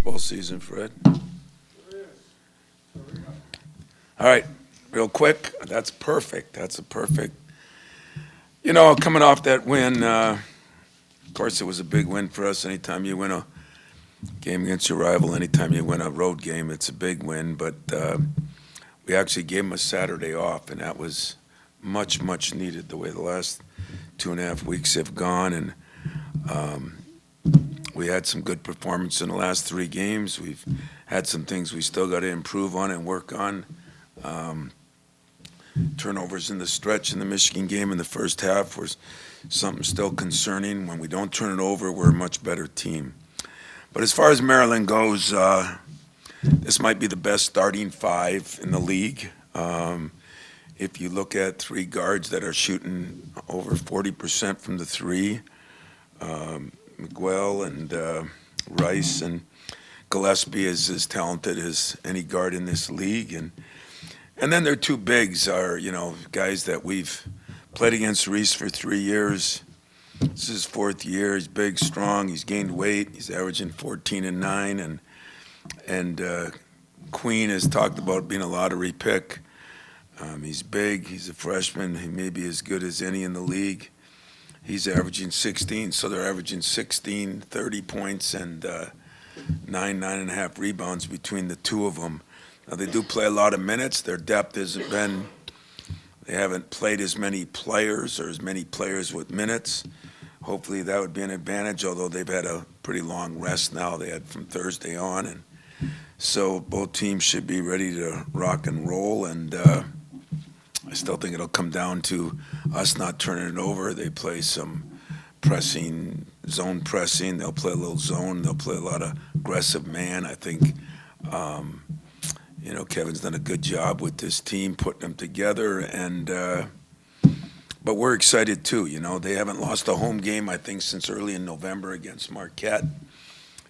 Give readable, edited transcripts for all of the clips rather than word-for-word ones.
Football season, Fred. All right, real quick. That's perfect. That's a perfect. Coming off that win, of course, it was a big win for us. Anytime you win a game against your rival, anytime you win a road game, it's a big win. But we actually gave them a Saturday off, and that was much, much needed the way the last 2.5 weeks have gone. And we had some good performance in the last 3 games. We've had some things we still got to improve on and work on. Turnovers in the stretch in the Michigan game in the first half was something still concerning. When we don't turn it over, we're a much better team. But as far as Maryland goes, this might be the best starting 5 in the league. If you look at 3 guards that are shooting over 40% from the 3, Miguel and Rice and Gillespie is as talented as any guard in this league. And then their 2 bigs are, guys that we've played against. Reese for 3 years. This is his 4th year. He's big, strong. He's gained weight. He's averaging 14 and 9. And Queen has talked about being a lottery pick. He's big. He's a freshman. He may be as good as any in the league. He's averaging 16. So they're averaging 16, 30 points, and 9.5 rebounds between the 2 of them. Now, they do play a lot of minutes. Their depth hasn't been – they haven't played as many players or as many players with minutes. Hopefully that would be an advantage, although they've had a pretty long rest now. They had from Thursday on. And so both teams should be ready to rock and roll. And I still think it'll come down to us not turning it over. They play some pressing, zone pressing. They'll play a little zone. They'll play a lot of aggressive man. I think Kevin's done a good job with this team, putting them together, but we're excited too. They haven't lost a home game, I think, since early in November against Marquette.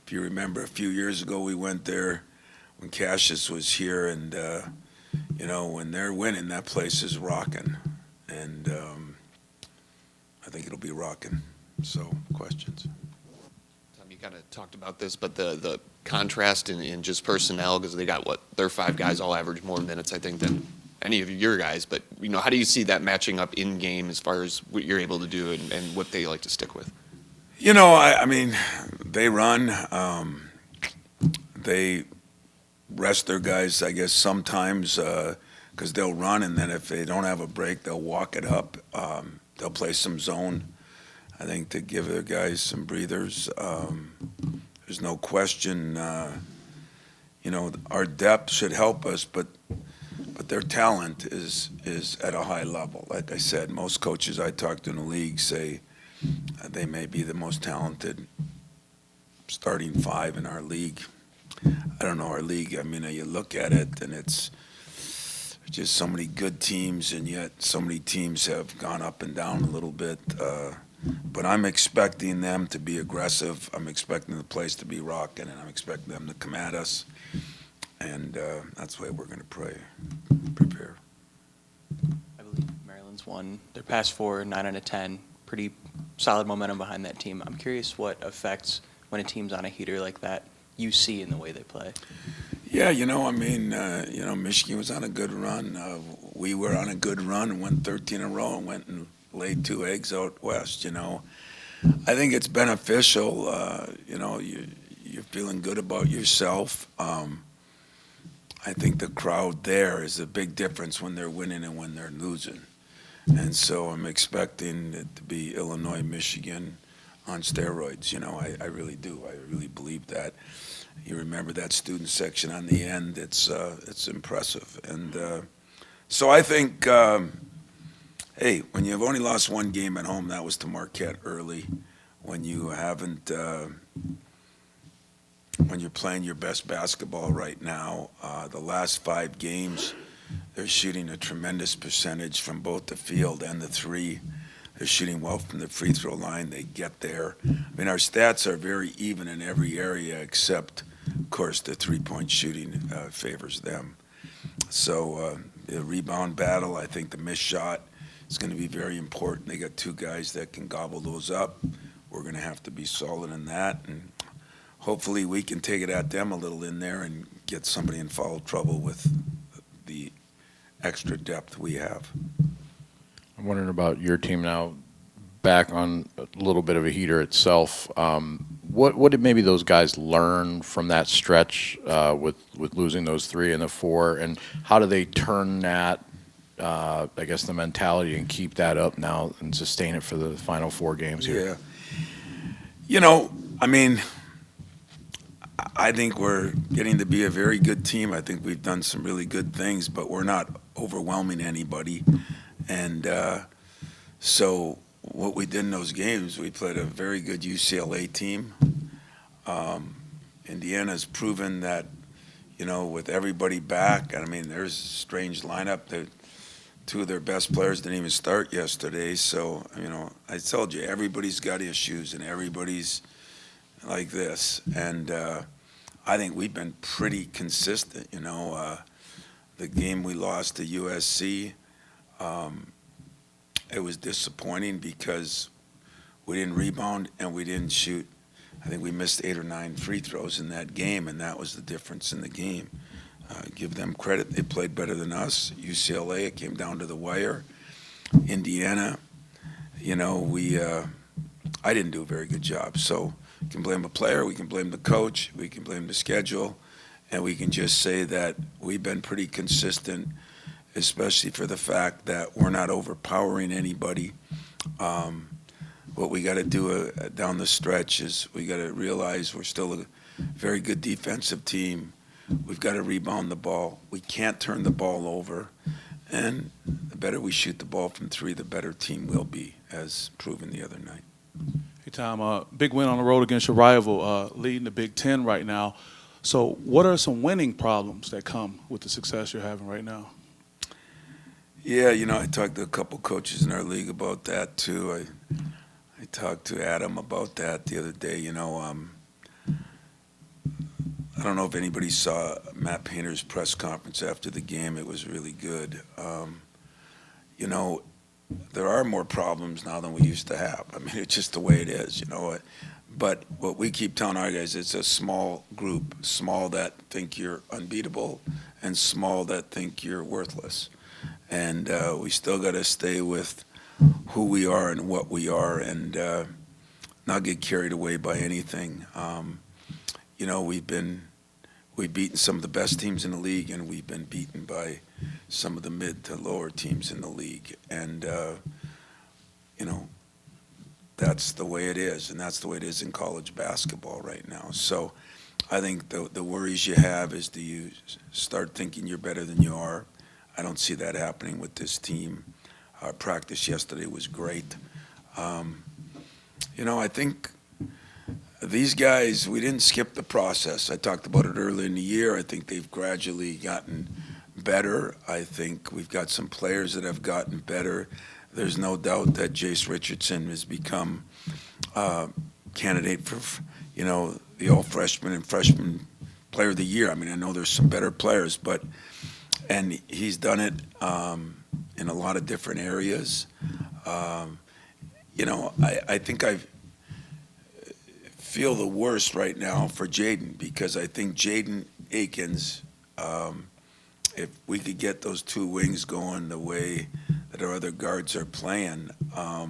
If you remember, a few years ago we went there when Cassius was here, and when they're winning, that place is rocking, and I think it'll be rocking. So, questions? You kind of talked about this, but the contrast in just personnel, because they got their 5 guys all average more minutes, I think, than any of your guys. But how do you see that matching up in game as far as what you're able to do and what they like to stick with? I mean, they run. They rest their guys, I guess, sometimes because they'll run, and then if they don't have a break, they'll walk it up. They'll play some zone, I think, to give their guys some breathers. There's no question, our depth should help us, but their talent is at a high level. Like I said, most coaches I talk to in the league say they may be the most talented starting 5 in our league. I don't know our league. I mean, you look at it, and it's just so many good teams, and yet so many teams have gone up and down a little bit. But I'm expecting them to be aggressive. I'm expecting the place to be rocking, and I'm expecting them to come at us. And that's the way we're going to prepare. I believe Maryland's won their past 4, 9 out of 10. Pretty solid momentum behind that team. I'm curious what effects, when a team's on a heater like that, you see in the way they play. Yeah, Michigan was on a good run. We were on a good run and won 13 in a row and went and laid 2 eggs out west. I think it's beneficial. You're feeling good about yourself. I think the crowd there is a big difference when they're winning and when they're losing. And so I'm expecting it to be Illinois, Michigan on steroids. I really do. I really believe that. You remember that student section on the end. It's impressive. And so I think, hey, when you've only lost 1 game at home, that was to Marquette early. When you haven't, when you're playing your best basketball right now, the last 5 games, they're shooting a tremendous percentage from both the field and the 3. They're shooting well from the free throw line. They get there. I mean, our stats are very even in every area except, of course, the 3-point shooting favors them. So the rebound battle, I think the missed shot is going to be very important. They got 2 guys that can gobble those up. We're going to have to be solid in that. And hopefully we can take it at them a little in there and get somebody in foul trouble with the extra depth we have. I'm wondering about your team now, back on a little bit of a heater itself. What did maybe those guys learn from that stretch with losing those 3 and the 4, and how do they turn that, I guess, the mentality and keep that up now and sustain it for the final 4 games here? Yeah. You know, I mean, I think we're getting to be a very good team. I think we've done some really good things, but we're not overwhelming anybody. And so what we did in those games, we played a very good UCLA team. Indiana's proven that, you know, with everybody back, I mean, there's a strange lineup that 2 of their best players didn't even start yesterday. So, you know, I told you, everybody's got issues and everybody's like this. And I think we've been pretty consistent, you know. The game we lost to USC, it was disappointing because we didn't rebound and we didn't shoot. I think we missed 8 or 9 free throws in that game, and that was the difference in the game. Give them credit. They played better than us. UCLA, it came down to the wire. Indiana, you know, I didn't do a very good job. So we can blame a player, we can blame the coach, we can blame the schedule, and we can just say that we've been pretty consistent, especially for the fact that we're not overpowering anybody. What we got to do down the stretch is we got to realize we're still a very good defensive team. We've got to rebound the ball. We can't turn the ball over. And the better we shoot the ball from 3, the better team will be, as proven the other night. Hey, Tom, big win on the road against your rival, leading the Big Ten right now. So what are some winning problems that come with the success you're having right now? Yeah, you know, I talked to a couple coaches in our league about that, too. I talked to Adam about that the other day. You know, I don't know if anybody saw Matt Painter's press conference after the game. It was really good. You know, there are more problems now than we used to have. I mean, it's just the way it is, you know. But what we keep telling our guys, it's a small group, small that think you're unbeatable and small that think you're worthless. And we still got to stay with who we are and what we are and not get carried away by anything. You know, we've beaten some of the best teams in the league, and we've been beaten by some of the mid to lower teams in the league. And, you know, that's the way it is, and that's the way it is in college basketball right now. So I think the worries you have is, do you start thinking you're better than you are? I don't see that happening with this team. Our practice yesterday was great. You know, I think these guys, we didn't skip the process. I talked about it earlier in the year. I think they've gradually gotten better. I think we've got some players that have gotten better. There's no doubt that Jace Richardson has become a candidate for, you know, the all-freshman and freshman player of the year. I mean, I know there's some better players, and he's done it in a lot of different areas. You know, I think I feel the worst right now for Jaden, because I think Jaden Akins, if we could get those 2 wings going the way that our other guards are playing, I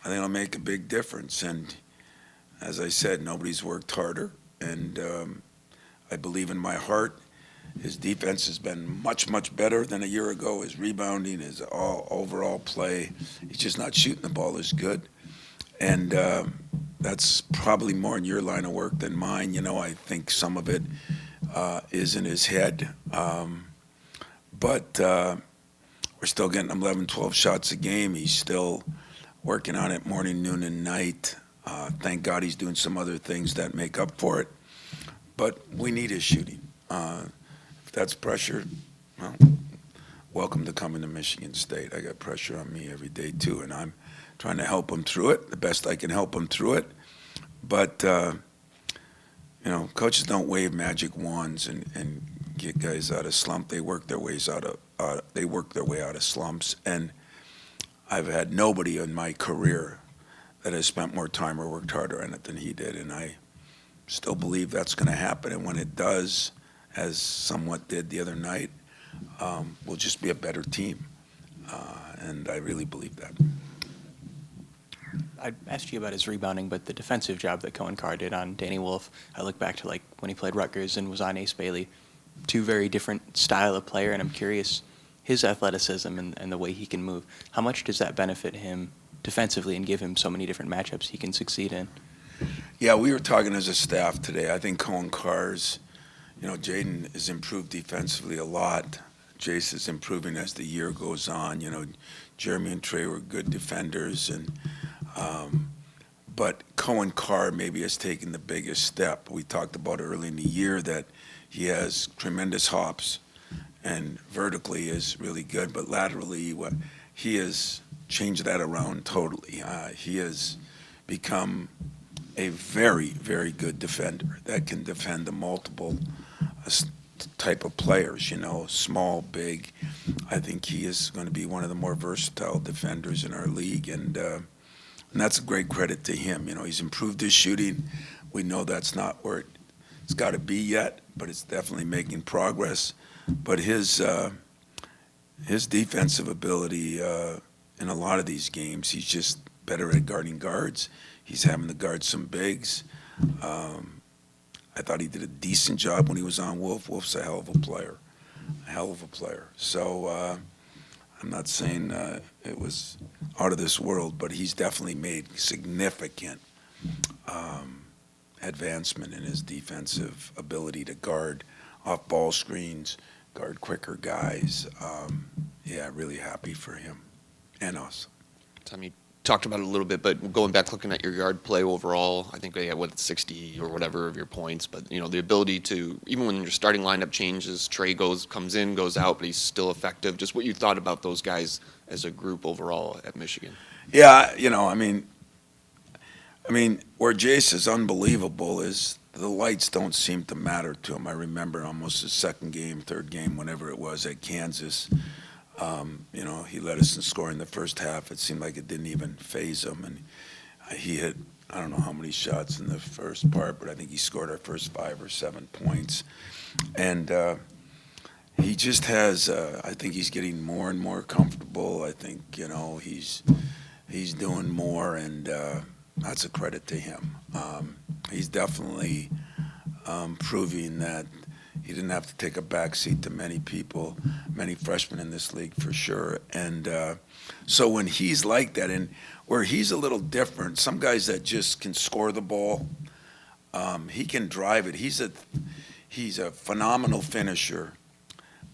think it'll make a big difference. And as I said, nobody's worked harder, and I believe in my heart his defense has been much, much better than a year ago. His rebounding, his overall play, he's just not shooting the ball as good. And that's probably more in your line of work than mine. You know, I think some of it is in his head. But we're still getting 11, 12 shots a game. He's still working on it morning, noon, and night. Thank God he's doing some other things that make up for it. But we need his shooting. If that's pressure, well, welcome to coming to Michigan State. I got pressure on me every day, too, and I'm trying to help him through it the best I can help him through it. But, you know, coaches don't wave magic wands and get guys out of slump. They work their way out of slumps. And I've had nobody in my career that has spent more time or worked harder on it than he did. And I still believe that's going to happen. And when it does, as somewhat did the other night, we'll just be a better team. And I really believe that. I asked you about his rebounding, but the defensive job that Cohen Carr did on Danny Wolf, I look back to like when he played Rutgers and was on Ace Bailey, two very different style of player, and I'm curious, his athleticism and the way he can move, how much does that benefit him defensively and give him so many different matchups he can succeed in? Yeah, we were talking as a staff today. I think Cohen Carr's, Jaden has improved defensively a lot. Jace is improving as the year goes on. Jeremy and Trey were good defenders, but Cohen Carr maybe has taken the biggest step. We talked about early in the year that he has tremendous hops, and vertically is really good, but laterally, he has changed that around totally. He has become a very, very good defender that can defend the multiple type of players, small, big. I think he is going to be one of the more versatile defenders in our league, and that's a great credit to him. He's improved his shooting. We know that's not where it's got to be yet, but it's definitely making progress. But his defensive ability in a lot of these games, he's just better at guarding guards. He's having to guard some bigs. I thought he did a decent job when he was on Wolf. Wolf's a hell of a player, So I'm not saying it was out of this world, but he's definitely made significant advancement in his defensive ability to guard off ball screens, guard quicker guys. Really happy for him and us. Tom, you talked about it a little bit, but going back looking at your guard play overall, I think they had 60 or whatever of your points, but the ability to, even when your starting lineup changes, Trey comes in, goes out, but he's still effective. Just what you thought about those guys as a group overall at Michigan. Yeah, I mean, where Jace is unbelievable is the lights don't seem to matter to him. I remember almost his second game, third game, whenever it was at Kansas. He led us in scoring the first half. It seemed like it didn't even faze him. And he hit, I don't know how many shots in the first part, but I think he scored our first 5 or 7 points. And he just has, I think he's getting more and more comfortable. I think, he's doing more, and that's a credit to him. He's definitely proving that he didn't have to take a backseat to many people, many freshmen in this league for sure. And so when he's like that, and where he's a little different, some guys that just can score the ball, he can drive it. He's a phenomenal finisher,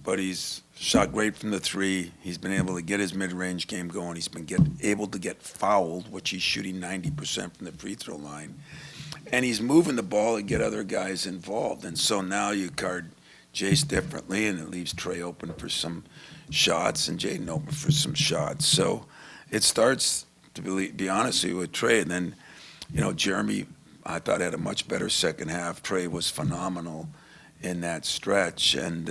but he's shot great from the three. He's been able to get his mid-range game going. He's been able to get fouled, which he's shooting 90% from the free throw line. And he's moving the ball and get other guys involved. And so now you guard Jace differently, and it leaves Trey open for some shots and Jaden open for some shots. So it starts, to be honest with you, with Trey. And then, Jeremy, I thought, had a much better second half. Trey was phenomenal in that stretch. And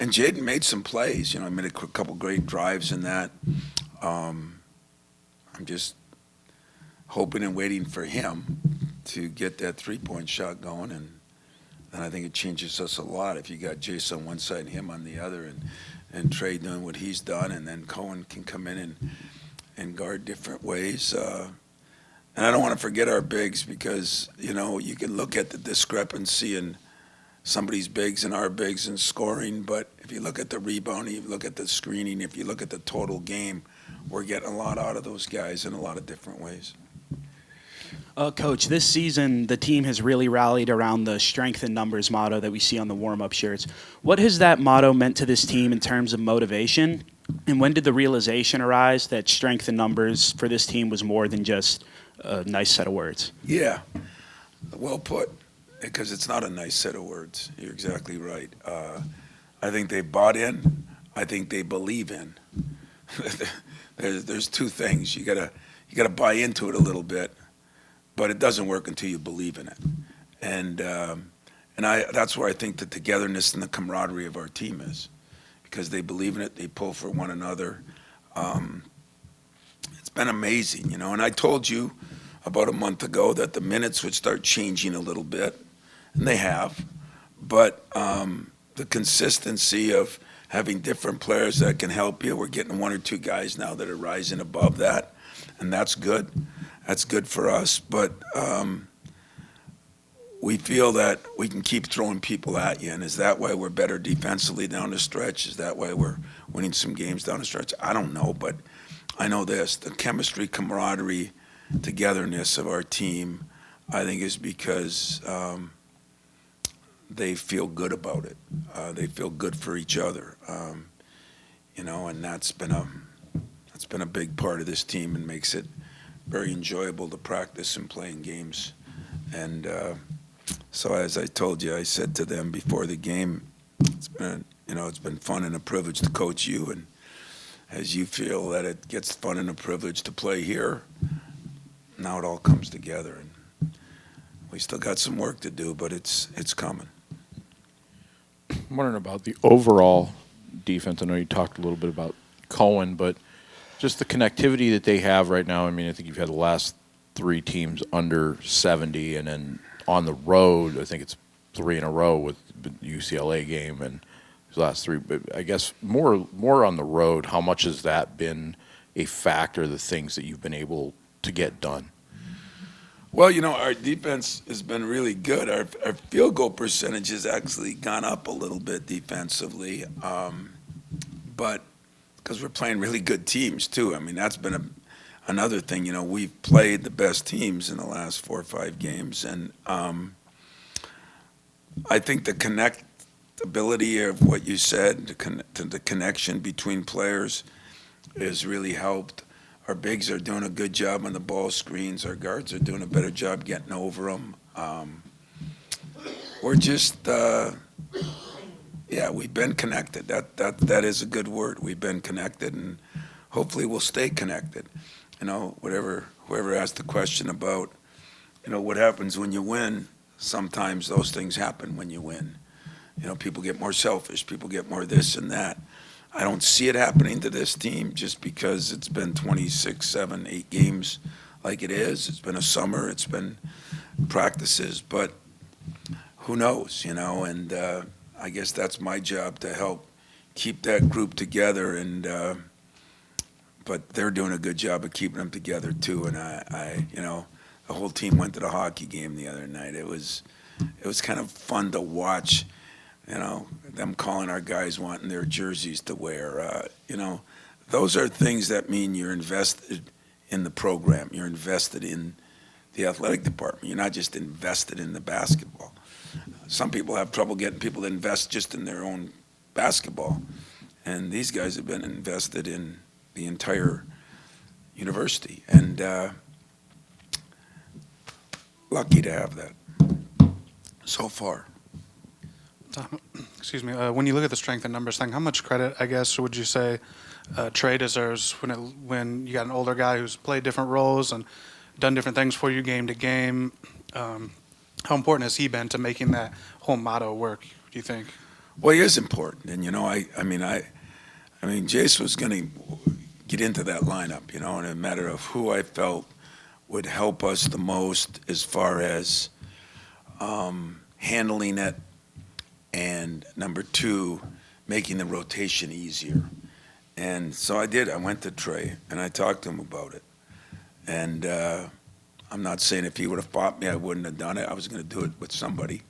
Jaden made some plays. He made a couple great drives in that. I'm just hoping and waiting for him to get that three-point shot going, and I think it changes us a lot if you got Jace on one side and him on the other, and Trey doing what he's done, and then Cohen can come in and guard different ways. And I don't want to forget our bigs, because you can look at the discrepancy in somebody's bigs and our bigs in scoring, but if you look at the rebounding, if you look at the screening, if you look at the total game, we're getting a lot out of those guys in a lot of different ways. Coach, this season the team has really rallied around the strength in numbers motto that we see on the warm-up shirts. What has that motto meant to this team in terms of motivation? And when did the realization arise that strength in numbers for this team was more than just a nice set of words? Yeah, well put, because it's not a nice set of words. You're exactly right. I think they bought in. I think they believe in. There's two things. You gotta buy into it a little bit, but it doesn't work until you believe in it. And that's where I think the togetherness and the camaraderie of our team is, because they believe in it, they pull for one another. It's been amazing, And I told you about a month ago that the minutes would start changing a little bit, and they have. But the consistency of having different players that can help you, we're getting one or two guys now that are rising above that, and that's good. That's good for us. But we feel that we can keep throwing people at you, and is that why we're better defensively down the stretch? Is that why we're winning some games down the stretch? I don't know, but I know this: the chemistry, camaraderie, togetherness of our team, I think, is because they feel good about it. They feel good for each other, and that's been a big part of this team and makes it very enjoyable to practice and play in games. And so, as I told you, I said to them before the game, it's been fun and a privilege to coach you, and as you feel that it gets fun and a privilege to play here, now it all comes together, and we still got some work to do, but it's coming. I'm wondering about the overall defense. I know you talked a little bit about Cohen, but just the connectivity that they have right now. I mean, I think you've had the last 3 teams under 70, and then on the road, I think it's 3 in a row with the UCLA game and the last 3. But I guess more on the road, how much has that been a factor, the things that you've been able to get done? Well, our defense has been really good. Our field goal percentage has actually gone up a little bit defensively, but because we're playing really good teams too. I mean, that's been another thing. We've played the best teams in the last 4 or 5 games, and I think the connectability of what you said, the connection between players, has really helped. Our bigs are doing a good job on the ball screens. Our guards are doing a better job getting over them. We're just, we've been connected. That is a good word. We've been connected, and hopefully we'll stay connected. Whoever asked the question about, what happens when you win, sometimes those things happen when you win. People get more selfish. People get more this and that. I don't see it happening to this team just because it's been 26, 7, 8 games like it is. It's been a summer. It's been practices. But who knows, and I guess that's my job to help keep that group together. And but they're doing a good job of keeping them together too. And I the whole team went to the hockey game the other night. It was kind of fun to watch. Them calling our guys wanting their jerseys to wear. Those are things that mean you're invested in the program. You're invested in the athletic department. You're not just invested in the basketball. Some people have trouble getting people to invest just in their own basketball. And these guys have been invested in the entire university. And lucky to have that so far. Excuse me. When you look at the strength in numbers thing, how much credit, I guess, would you say Trey deserves when you got an older guy who's played different roles and done different things for you game to game? How important has he been to making that whole motto work, do you think? Well, he is important, and I mean, Jace was going to get into that lineup, in a matter of who I felt would help us the most as far as handling it. And number 2, making the rotation easier. And so I did. I went to Trey, and I talked to him about it. And I'm not saying if he would have fought me, I wouldn't have done it. I was going to do it with somebody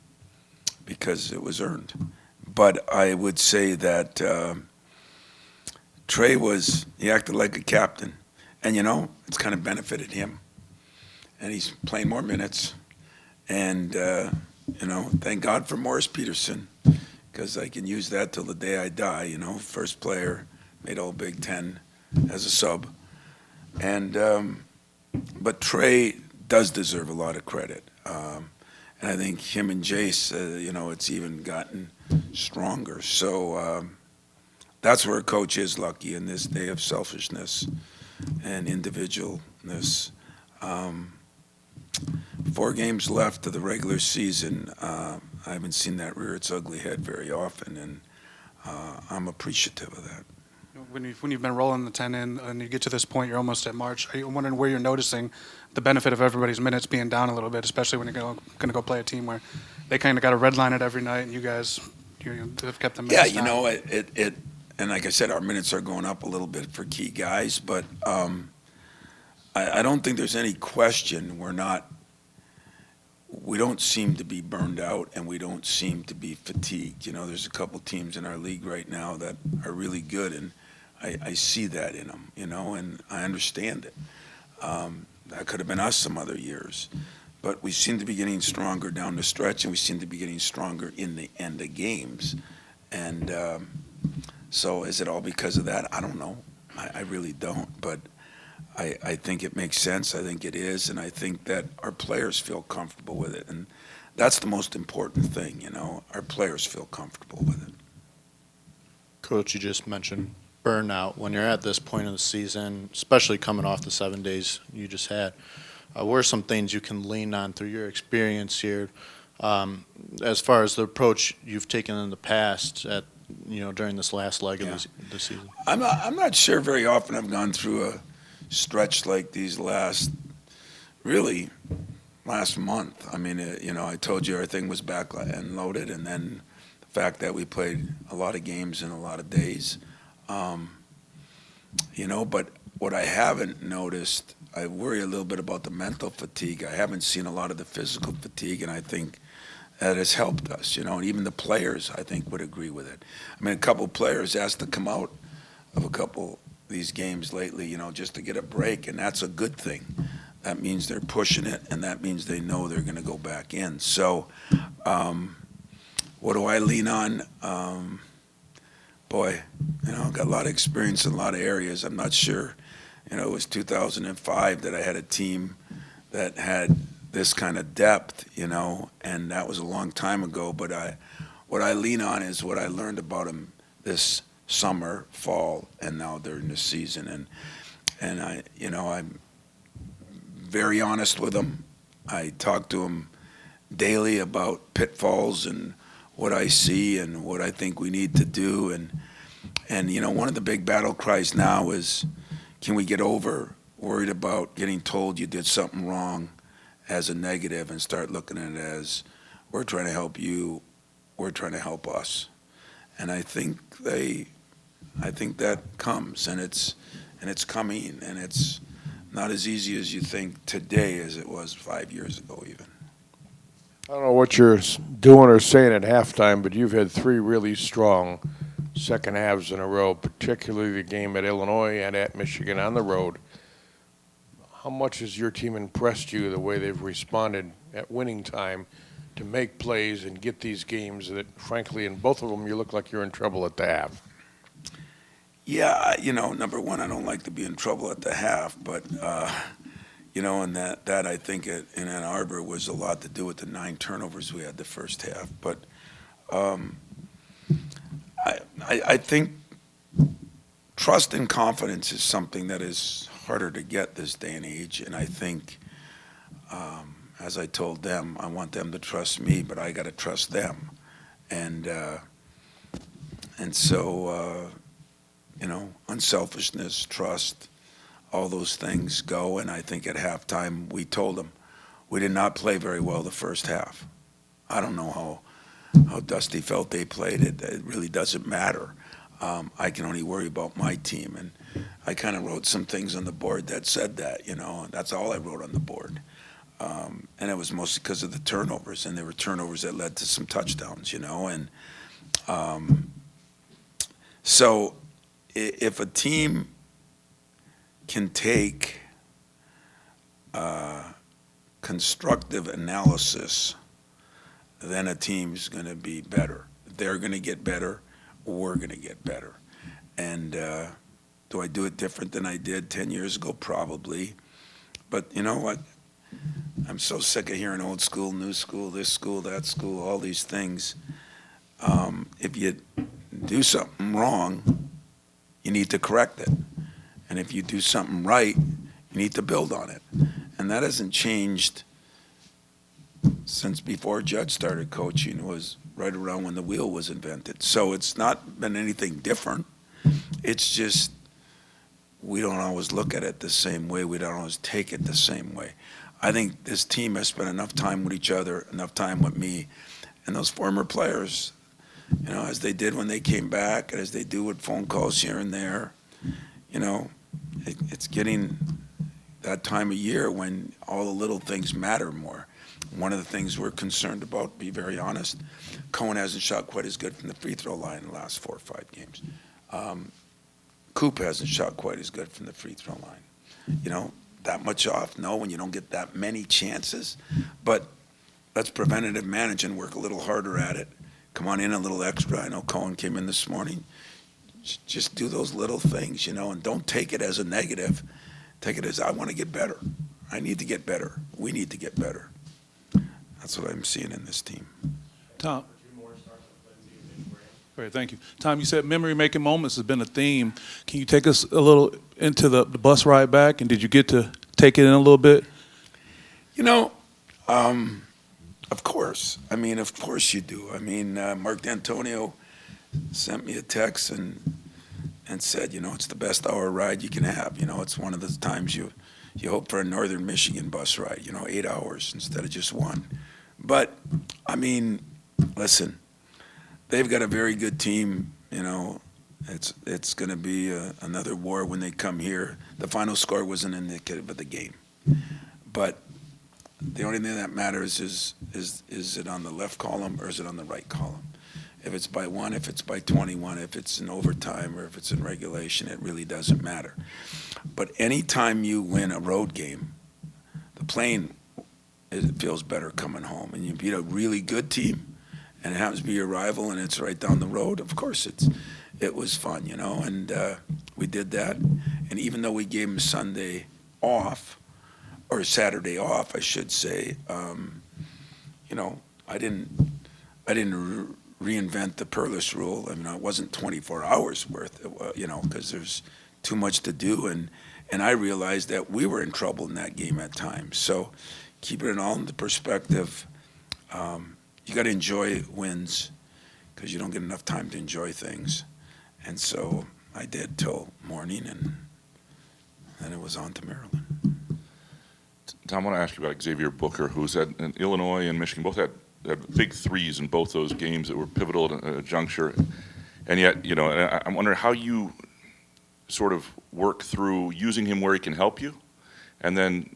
because it was earned. But I would say that Trey he acted like a captain. And, it's kind of benefited him. And he's playing more minutes. And, thank God for Morris Peterson, because I can use that till the day I die. First player, made all Big Ten as a sub. And but Trey does deserve a lot of credit. And I think him and Jace, it's even gotten stronger. So that's where a coach is lucky in this day of selfishness and individualness. 4 games left of the regular season. I haven't seen that rear its ugly head very often, and I'm appreciative of that. when you've been rolling the 10 in and you get to this point, you're almost at March. I'm wondering where you're noticing the benefit of everybody's minutes being down a little bit, especially when you're going to go play a team where they kind of got to redline it every night, and you guys have kept the minutes Yeah, down. it and like I said, our minutes are going up a little bit for key guys, but I don't think there's any question we don't seem to be burned out, and we don't seem to be fatigued. There's a couple teams in our league right now that are really good, and I see that in them, and I understand it. That could have been us some other years. But we seem to be getting stronger down the stretch, and we seem to be getting stronger in the end of games. And so is it all because of that? I don't know. I really don't. But I think it makes sense. I think it is. And I think that our players feel comfortable with it. And that's the most important thing, Our players feel comfortable with it. Coach, you just mentioned burnout. When you're at this point of the season, especially coming off the 7 days you just had, what are some things you can lean on through your experience here, as far as the approach you've taken in the past during this last leg of the season? I'm not sure very often I've gone through a stretch like these last month. I mean, I told you everything was back and loaded, and then the fact that we played a lot of games in a lot of days. But what I haven't noticed, I worry a little bit about the mental fatigue. I haven't seen a lot of the physical fatigue, and I think that has helped us, and even the players, I think, would agree with it. I mean, a couple of players asked to come out of a couple of these games lately, just to get a break, and that's a good thing. That means they're pushing it, and that means they know they're going to go back in. So what do I lean on? I've got a lot of experience in a lot of areas. I'm not sure. It was 2005 that I had a team that had this kind of depth, and that was a long time ago. But what I lean on is what I learned about them this summer, fall, and now during the season. And I'm very honest with them. I talk to them daily about pitfalls and what I see and what I think we need to do. And one of the big battle cries now is, can we get over worried about getting told you did something wrong as a negative and start looking at it as, we're trying to help you, we're trying to help us. And I think that comes, and it's coming, and it's not as easy as you think today as it was 5 years ago even. I don't know what you're doing or saying at halftime, but you've had three really strong second halves in a row, particularly the game at Illinois and at Michigan on the road. How much has your team impressed you, the way they've responded at winning time to make plays and get these games that, frankly, in both of them, you look like you're in trouble at the half? Yeah, number one, I don't like to be in trouble at the half, but, and that I think in Ann Arbor was a lot to do with the 9 turnovers we had the first half. But I think trust and confidence is something that is harder to get this day and age, and I think, as I told them, I want them to trust me, but I got to trust them, and so unselfishness, trust, all those things go. And I think at halftime we told them we did not play very well the first half. I don't know how Dusty felt they played it. It really doesn't matter. I can only worry about my team, and I kind of wrote some things on the board that said that, that's all I wrote on the board. And it was mostly because of the turnovers, and there were turnovers that led to some touchdowns, and so if a team can take constructive analysis, then a team's going to be better. They're going to get better. We're going to get better. And do I do it different than I did 10 years ago? Probably. But you know what? I'm so sick of hearing old school, new school, this school, that school, all these things. If you do something wrong, you need to correct it. And if you do something right, you need to build on it. And that hasn't changed since before Judge started coaching. It was right around when the wheel was invented. So it's not been anything different. It's just we don't always look at it the same way. We don't always take it the same way. I think this team has spent enough time with each other, enough time with me, and those former players, as they did when they came back, and as they do with phone calls here and there. It's getting that time of year when all the little things matter more. One of the things we're concerned about, be very honest, Cohen hasn't shot quite as good from the free throw line in the last 4 or 5 games. Coop hasn't shot quite as good from the free throw line. That much off? No, when you don't get that many chances. But let's preventative manage and work a little harder at it. Come on in a little extra. I know Cohen came in this morning. Just do those little things, and don't take it as a negative. Take it as, I want to get better. I need to get better. We need to get better. That's what I'm seeing in this team. Tom. Great, thank you. Tom, you said memory-making moments has been a theme. Can you take us a little into the bus ride back, and did you get to take it in a little bit? Of course. Of course you do. Mark D'Antonio sent me a text and said, it's the best hour ride you can have. It's one of the times you hope for a Northern Michigan bus ride, 8 hours instead of just 1. But, listen, they've got a very good team. It's going to be another war when they come here. The final score wasn't indicative of the game. But the only thing that matters is it on the left column or is it on the right column? If it's by 1, if it's by 21, if it's in overtime or if it's in regulation, it really doesn't matter. But anytime you win a road game, the plane, it feels better coming home. And you beat a really good team, and it happens to be your rival, and it's right down the road. Of course, it was fun, and we did that. And even though we gave them Sunday off, or Saturday off, I should say, I didn't reinvent the Perlis rule. It wasn't 24 hours worth, because there's too much to do. And I realized that we were in trouble in that game at times. So keeping it all into perspective, you got to enjoy wins because you don't get enough time to enjoy things. And so I did till morning, and then it was on to Maryland. Tom, I want to ask you about Xavier Booker, who's at in Illinois and Michigan, both had big threes in both those games that were pivotal at a juncture. And yet, I'm wondering how you sort of work through using him where he can help you, and then,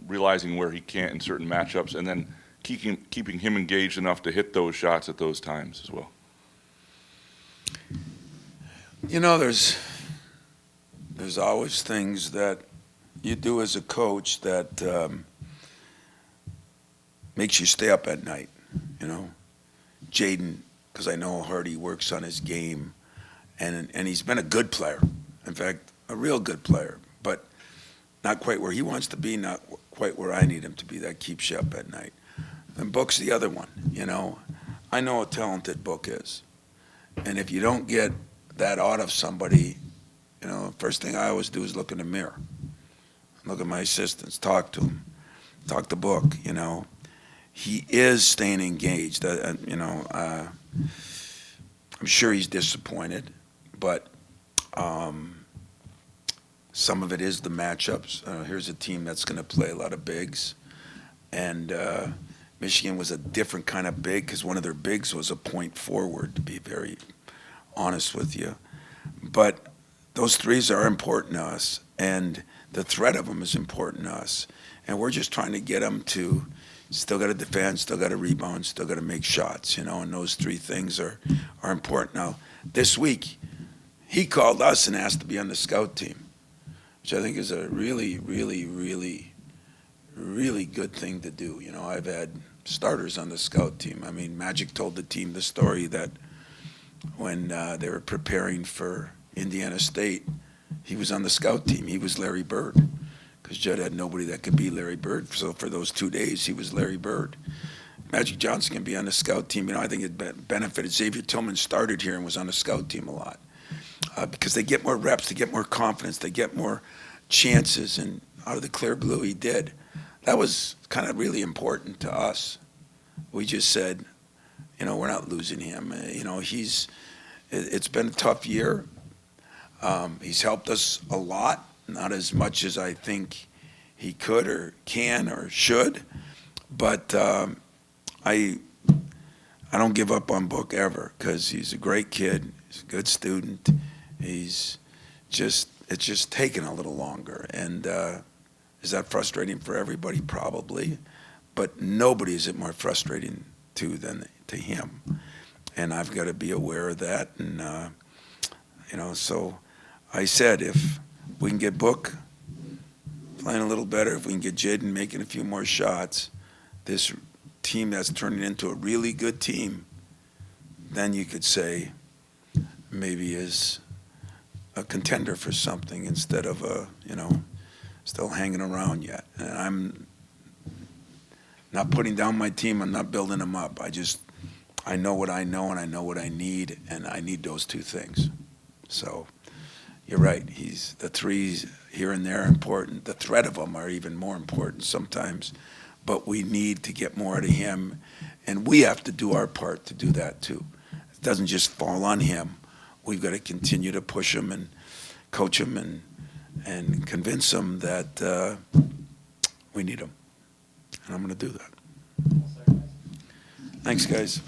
realizing where he can't in certain matchups, and then keeping him engaged enough to hit those shots at those times as well. There's always things that you do as a coach that makes you stay up at night, Jaden, because I know how hard he works on his game, and he's been a good player. In fact, a real good player, but not quite where he wants to be, not quite where I need him to be. That keeps you up at night. And Book's the other one, I know how talented Book is. And if you don't get that out of somebody, first thing I always do is look in the mirror. Look at my assistants, talk to him, talk to Book, He is staying engaged. I'm sure he's disappointed, but some of it is the matchups. Here's a team that's going to play a lot of bigs. And Michigan was a different kind of big because one of their bigs was a point forward, to be very honest with you. But those threes are important to us, and the threat of them is important to us. And we're just trying to get them to still got to defend, still got to rebound, still got to make shots, and those 3 things are important. Now, this week, he called us and asked to be on the scout team, which I think is a really, really, really, really good thing to do. I've had starters on the scout team. Magic told the team the story that when they were preparing for Indiana State, he was on the scout team. He was Larry Bird because Judd had nobody that could be Larry Bird. So for those 2 days, he was Larry Bird. Magic Johnson can be on the scout team. I think it benefited. Xavier Tillman started here and was on the scout team a lot because they get more reps, they get more confidence, they get more chances. And out of the clear blue, he did. That was kind of really important to us. We just said, we're not losing him. It's been a tough year. He's helped us a lot, not as much as I think he could or can or should, but I don't give up on Book ever because he's a great kid. He's a good student. It's just taken a little longer. And is that frustrating for everybody? Probably. But nobody is it more frustrating than to him. And I've got to be aware of that. And, so I said, if we can get Book playing a little better, if we can get Jaden making a few more shots, this team that's turning into a really good team, then you could say maybe is a contender for something instead of still hanging around yet. And I'm not putting down my team. I'm not building them up. I know what I know and I know what I need, and I need those two things. So you're right. The threes here and there are important. The threat of them are even more important sometimes. But we need to get more out of him, and we have to do our part to do that too. It doesn't just fall on him. We've got to continue to push him and coach him and convince him that we need him. And I'm going to do that. Thanks, guys.